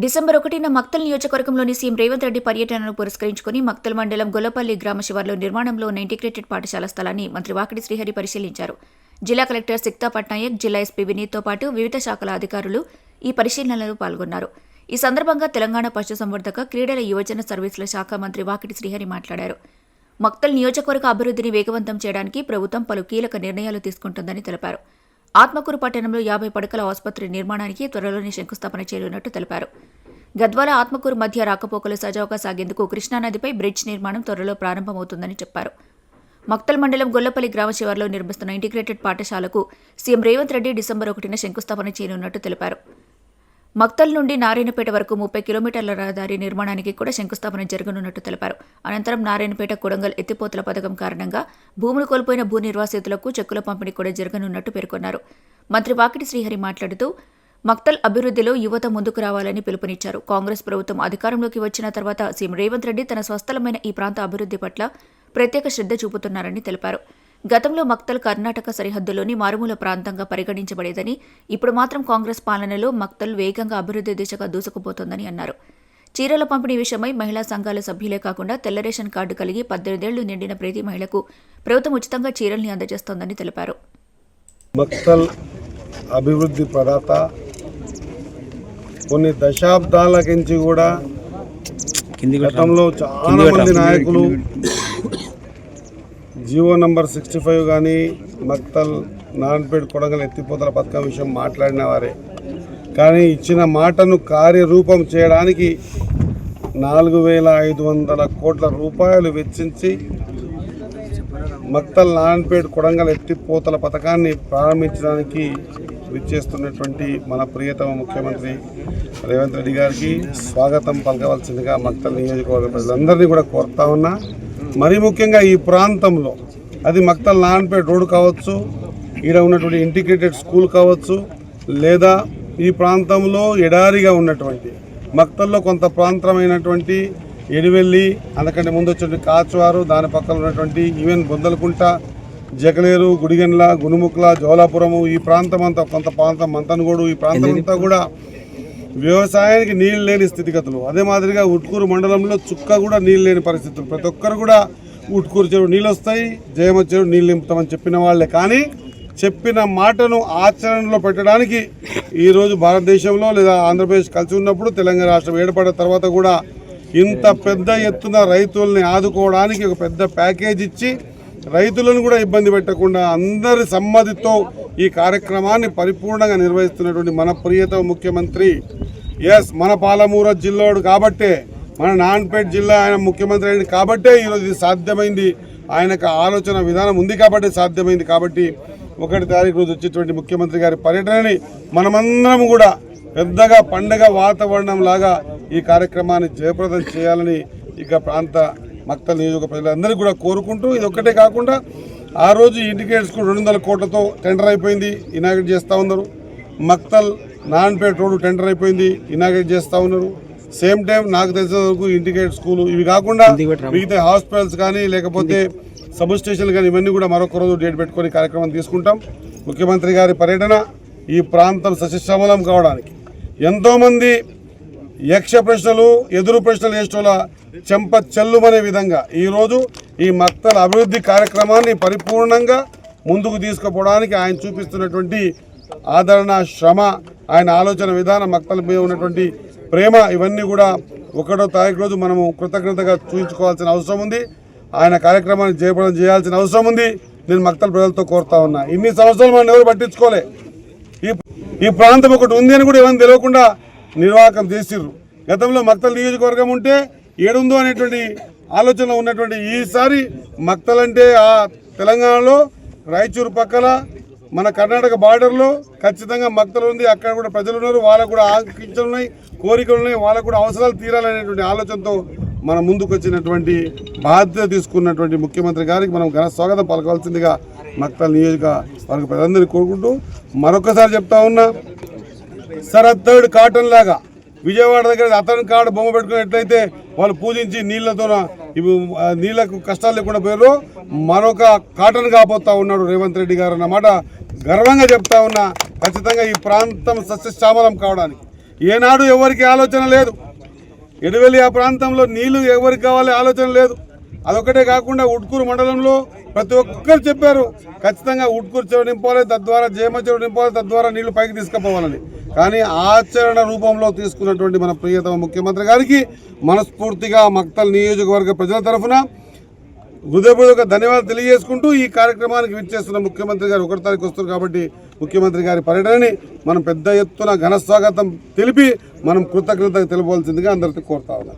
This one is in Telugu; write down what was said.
డిసెంబర్ 1న మక్తల్ నియోజకవర్గంలోని సీఎం రేవంత్ రెడ్డి పర్యటనను పురస్కరించుకుని మక్తల్ మండలం గొల్లపల్లి గ్రామ శివార్లో నిర్మాణంలో ఉన్న ఇంటిగ్రేటెడ్ పాఠశాల స్థలాన్ని మంత్రి వాకిటి శ్రీహరి పరిశీలించారు. జిల్లా కలెక్టర్ సిక్తా పట్నాయక్, జిల్లా ఎస్పీ వినీత్తో పాటు వివిధ శాఖల అధికారులు ఈ పరిశీలనలో పాల్గొన్నారు. ఈ సందర్భంగా తెలంగాణ పశుసంవర్ధక, క్రీడల, యువజన సర్వీసుల శాఖ మంత్రి వాకిటి శ్రీహరి మాట్లాడారు. మక్తల్ నియోజకవర్గ అభివృద్ధిని వేగవంతం చేయడానికి ప్రభుత్వం పలు కీలక నిర్ణయాలు తీసుకుంటుందని తెలిపారు. ఆత్మకూరు పట్టణంలో 50 పడకల ఆసుపత్రి నిర్మాణానికి త్వరలోనే శంకుస్థాపన చేయనున్నట్టు తెలిపారు. గద్వాల, ఆత్మకూరు మధ్య రాకపోకలు సజావుగా సాగేందుకు కృష్ణానదిపై బ్రిడ్జ్ నిర్మాణం త్వరలో ప్రారంభమవుతుందని చెప్పారు. మక్తల్ మండలం గొల్లపల్లి గ్రామ శివార్లో నిర్మిస్తున్న ఇంటిగ్రేటెడ్ పాఠశాలకు సీఎం రేవంత్ రెడ్డి డిసెంబర్ 1న శంకుస్థాపన చేయనున్నట్టు తెలిపారు. మక్తల్ నుండి నారాయణపేట వరకు 30 కిలోమీటర్ల రహదారి నిర్మాణానికి కూడా శంకుస్థాపన జరగనున్నట్టు తెలిపారు. అనంతరం నారాయణపేట కొడంగల్ ఎత్తిపోతల పథకం కారణంగా భూములు కోల్పోయిన భూ నిర్వాసితులకు చెక్కుల పంపిణీ కూడా జరగనున్నట్టు పేర్కొన్నారు. మంత్రి వాకిటి శ్రీహరి మాట్లాడుతూ మక్తల్ అభివృద్ధిలో యువత ముందుకు రావాలని పిలుపునిచ్చారు. కాంగ్రెస్ ప్రభుత్వం అధికారంలోకి వచ్చిన తర్వాత సీఎం రేవంత్ రెడ్డి తన స్వస్థలమైన ఈ ప్రాంత అభివృద్ధి పట్ల ప్రత్యేక శ్రద్ధ చూపుతున్నారని తెలిపారు. గతంలో మక్తల్ కర్ణాటక సరిహద్దులోని మారుమూల ప్రాంతంగా పరిగణించబడేదని, ఇప్పుడు మాత్రం కాంగ్రెస్ పాలనలో మక్తల్ వేగంగా అభివృద్ధి దిశగా దూసుకుపోతోందని అన్నారు. చీరల పంపిణీ విషయమై మహిళా సంఘాల సభ్యులే కాకుండా తెల్ల రేషన్ కార్డు కలిగి 18 ఏళ్లు నిండిన ప్రతి మహిళకు ప్రభుత్వం ఉచితంగా చీరల్ని అందజేస్తోందని తెలిపారు. మక్తల్ అభివృద్ధి ప్రదాత కొన్ని దశాబ్దాల నుంచి కూడా గతంలో చాలా మంది నాయకులు జీవో నంబర్ 65 కానీ మక్తల్ నారాయణపేట కొడంగల్ ఎత్తిపోతల పథకం విషయం మాట్లాడిన వారే, కానీ ఇచ్చిన మాటను కార్యరూపం చేయడానికి 4,500 కోట్ల రూపాయలు వెచ్చించి మక్తల్ నారాయణపేట కొడంగల్ ఎత్తిపోతల పథకాన్ని ప్రారంభించడానికి విచ్చేస్తున్నటువంటి మన ప్రియతమ ముఖ్యమంత్రి రేవంత్ రెడ్డి గారికి స్వాగతం పలకవలసిందిగా మక్తల్ నియోజకవర్గ ప్రజలందరినీ కూడా కోరుతా ఉన్నా. మరీ ముఖ్యంగా ఈ ప్రాంతంలో అది మక్తల్ నారాయణపేట రోడ్డు కావచ్చు, ఈడ ఉన్నటువంటి ఇంటిగ్రేటెడ్ స్కూల్ కావచ్చు, లేదా ఈ ప్రాంతంలో ఎడారిగా ఉన్నటువంటి మక్తల్లో కొంత ప్రాంతమైనటువంటి ఎడివెల్లి, అందుకంటే ముందు వచ్చేటువంటి కాచువారు, దాని పక్కన ఉన్నటువంటి ఈవెన్ బొందలకుంట, జగలేరు, గుడిగండ్ల, గునుముక్ల, జోలాపురము, ఈ ప్రాంతం అంతా కొంత ప్రాంతం మంతనగోడు, ఈ ప్రాంతం అంతా కూడా వ్యవసాయానికి నీళ్ళు లేని స్థితిగతులు. అదే మాదిరిగా ఉట్కూరు మండలంలో చుక్క కూడా నీళ్ళు లేని పరిస్థితులు. ప్రతి ఒక్కరు కూడా ఉట్కూరు చెరువు నీళ్ళు వస్తాయి, జయమ చెరువు నీళ్ళు నింపుతామని చెప్పిన వాళ్ళే, కానీ చెప్పిన మాటను ఆచరణలో పెట్టడానికి ఈరోజు భారతదేశంలో లేదా ఆంధ్రప్రదేశ్ కలిసి ఉన్నప్పుడు తెలంగాణ రాష్ట్రం ఏర్పడిన తర్వాత కూడా ఇంత పెద్ద ఎత్తున రైతుల్ని ఆదుకోవడానికి ఒక పెద్ద ప్యాకేజ్ ఇచ్చి రైతులను కూడా ఇబ్బంది పెట్టకుండా అందరి సమ్మతితో ఈ కార్యక్రమాన్ని పరిపూర్ణంగా నిర్వహిస్తున్నటువంటి మన ప్రియతమ ముఖ్యమంత్రి, మన పాలమూరు జిల్లాడు కాబట్టే, మన నారాయణపేట జిల్లా ఆయన ముఖ్యమంత్రి అయింది కాబట్టే ఈరోజు ఇది సాధ్యమైంది. ఆయనకు ఆలోచన విధానం ఉంది కాబట్టి సాధ్యమైంది. కాబట్టి 1వ తారీఖు రోజు వచ్చేటువంటి ముఖ్యమంత్రి గారి పర్యటనని మనమందరం కూడా పెద్దగా పండగ వాతావరణం లాగా ఈ కార్యక్రమాన్ని జయప్రదం చేయాలని ఇక ప్రాంత మక్తల్ నియోజక ప్రజలందరికీ కూడా కోరుకుంటూ, ఇది ఒక్కటే కాకుండా ఆ రోజు ఇంటిగ్రేటెడ్ స్కూల్ 200 కోట్లతో టెండర్ అయిపోయింది, ఇనాగ్రేట్ చేస్తూ ఉన్నారు. మక్తల్ నారాయణపేట రోడ్డు టెండర్ అయిపోయింది, ఇనాగ్రేట్ చేస్తూ ఉన్నారు. సేమ్ టైం నాకు తెలిసిన వరకు ఇంటిగ్రేటెడ్ స్కూల్, ఇవి కాకుండా మిగతా హాస్పిటల్స్ కానీ లేకపోతే సబ్ స్టేషన్లు కానీ ఇవన్నీ కూడా మరొక రోజు డేట్ పెట్టుకొని కార్యక్రమం తీసుకుంటాం. ముఖ్యమంత్రి గారి పర్యటన ఈ ప్రాంతం సస్యశ్యామలం కావడానికి, ఎంతోమంది యక్ష ప్రశ్నలు, ఎదురు ప్రశ్నలు వేసేటోళ్ళ చెంప చెల్లుమనే విధంగా ఈరోజు ఈ మక్తల్ అభివృద్ధి కార్యక్రమాన్ని పరిపూర్ణంగా ముందుకు తీసుకుపోవడానికి ఆయన చూపిస్తున్నటువంటి ఆదరణ, శ్రమ, ఆయన ఆలోచన విధానం, మక్తల్ మీద ఉన్నటువంటి ప్రేమ, ఇవన్నీ కూడా 1వ తారీఖు రోజు మనము కృతజ్ఞతగా చూపించుకోవాల్సిన అవసరం ఉంది. ఆయన కార్యక్రమాన్ని జయప్రదం చేయాల్సిన అవసరం ఉంది. నేను మక్తల్ ప్రజలతో కోరుతా ఉన్నా. ఇన్ని సంవత్సరాలు మనం ఎవరు పట్టించుకోలే. ఈ ప్రాంతం ఒకటి ఉంది అని కూడా ఏమైనా తెలియకుండా నిర్వాహకం చేసిర్రు. గతంలో మక్తల్ నియోజకవర్గం ఉంటే ఏడుందో అనేటువంటి ఆలోచన ఉన్నటువంటి ఈసారి మక్తల్ అంటే ఆ తెలంగాణలో రాయచూరు పక్కల మన కర్ణాటక బార్డర్లో ఖచ్చితంగా మక్తల్ ఉంది. అక్కడ కూడా ప్రజలు ఉన్నారు, వాళ్ళకు కూడా ఆకాంక్షలు ఉన్నాయి, కోరికలు ఉన్నాయి, వాళ్ళకు కూడా అవసరాలు తీరాలనేటువంటి ఆలోచనతో మన ముందుకు వచ్చినటువంటి బాధ్యత తీసుకున్నటువంటి ముఖ్యమంత్రి గారికి మనం ఘన స్వాగతం పలకవలసిందిగా మక్తల్ నియోజకవర్గ ప్రజలందరినీ కోరుకుంటూ మరొకసారి చెప్తా ఉన్నా, సరత్తర్డ్ కాటన్ లాగా విజయవాడ దగ్గర అతని కాడ బొమ్మ పెట్టుకుని ఎట్లయితే వాళ్ళు పూజించి నీళ్లకు కష్టాలు లేకుండా పోయారు, మరొక కాటన్ కాబోతా ఉన్నాడు రేవంత్ రెడ్డి గారు అన్నమాట గర్వంగా చెప్తా ఉన్నా. ఖచ్చితంగా ఈ ప్రాంతం సస్యశ్యామలం కావడానికి ఏనాడు ఎవరికి ఆలోచన లేదు. ఎడవెల్లి ఆ ప్రాంతంలో నీళ్లు ఎవరికి కావాలి ఆలోచన లేదు. అదొకటే కాకుండా ఉట్కూరు మండలంలో ప్రతి ఒక్కరు చెప్పారు ఖచ్చితంగా ఉట్కూరు చెరువు నింపాలి, తద్వారా జేమ చెరువు నింపాలి, తద్వారా నీళ్లు పైకి తీసుకుపోవాలని. కానీ ఆచరణ రూపంలో తీసుకున్నటువంటి మన ప్రియతమ ముఖ్యమంత్రి గారికి మనస్ఫూర్తిగా మక్తల్ నియోజకవర్గ ప్రజల తరఫున హృదయపూర్వక ధన్యవాదాలు తెలియజేసుకుంటూ ఈ కార్యక్రమానికి విచ్చేస్తున్న ముఖ్యమంత్రి గారు 1వ తారీఖు వస్తారు కాబట్టి ముఖ్యమంత్రి గారి పర్యటనని మనం పెద్ద ఎత్తున ఘన స్వాగతం తెలిపి మనం కృతజ్ఞత తెలుపవలసిందిగా అందరితో కోరుతా ఉన్నాం.